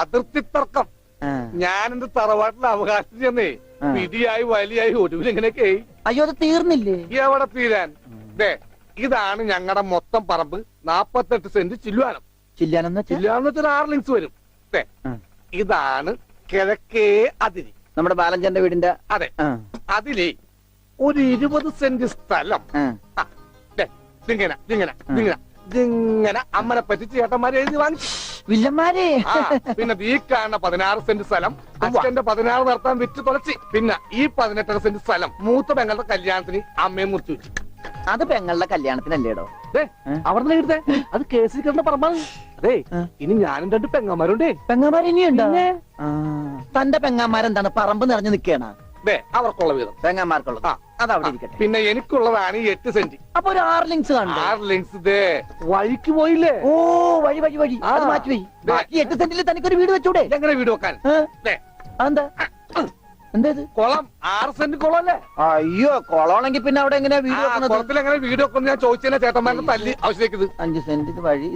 അതിർത്തി തർക്കം. ഞാൻ എന്റെ തറവാട്ടിലെ അവകാശം ചെന്നേ വിധിയായി വലിയായി ഒടുവിൽ എങ്ങനെയൊക്കെ. അയ്യോ അത് തീർന്നില്ലേ? എവിടെ തീരാൻ? ഇതാണ് ഞങ്ങളുടെ മൊത്തം പറമ്പ്. 48 സെന്റ് ചില്ലുവാനം. ചില്ലാനെന്ന് ചില്ലുവാനെന്ന് 6 ലിങ്സ് വരും. ഇതാണ് കിഴക്കേ അതിരി, നമ്മുടെ ബാലഞ്ചന്റെ വീടിന്റെ. അതെ, അതിലേ ഒരു 20 സെന്റ് സ്ഥലം ഇങ്ങനെ അമ്മനെ പറ്റി ചേട്ടന്മാരെ എഴുതി വാങ്ങിച്ചു. വില്ലന്മാരെ. പിന്നെ ഈ കാണുന്ന 16 സെന്റ് സ്ഥലം അച്ഛന്റെ 16 നടത്താൻ വിറ്റ് തുളച്ചി. പിന്നെ ഈ 18 സെന്റ് സ്ഥലം മൂത്ത പെങ്ങളുടെ കല്യാണത്തിന് അമ്മയെ മുറിച്ചു വെച്ചു. അത് പെങ്ങളുടെ കല്യാണത്തിനല്ലേടോ? അവിടെ എടുത്തേ, അത് കേസിൽ കിടന്ന പറമ്പാണ്. അതെ, ഇനി ഞാനും 2 പെങ്ങന്മാരുണ്ടേ. പെങ്ങന്മാർ ഇനിയുണ്ടോ? തന്റെ പെങ്ങന്മാരെന്താണ് പറമ്പ് നിറഞ്ഞു നിൽക്കണ? അവർക്കുള്ള വീതം പെങ്ങന്മാർക്കുള്ളത് അതവിടെ ഇരിക്കട്ടെ. പിന്നെ എനിക്കുള്ളതാണ് 8 സെന്റ്. അപ്പൊ ഒരു 6 ലിങ്സ് കാണും. 6 ലിങ്സ് വഴിക്ക് പോയില്ലേ? ഓ വഴി വഴി വഴി അത് മാറ്റി. ബാക്കി 8 സെന്റിൽ തനിക്കൊരു വീട് വെച്ചൂടെ? എങ്ങനെ വീട് വെക്കാൻ? എന്താ എന്തേത്? കുളം 6 സെന്റ് കുളം അല്ലേ? അയ്യോ കുളമാണെങ്കിൽ പിന്നെ അവിടെ എങ്ങനെയാ വീട് വെക്കുന്നത്? കുളത്തിൽ എങ്ങനെ വീട് വെക്കുന്നത് ഞാൻ ചോദിച്ചതിനെ ചേട്ടന്മാരുടെ തല്ലി ആവശ്യത്തേക്ക്. 5 സെന്റ് വഴി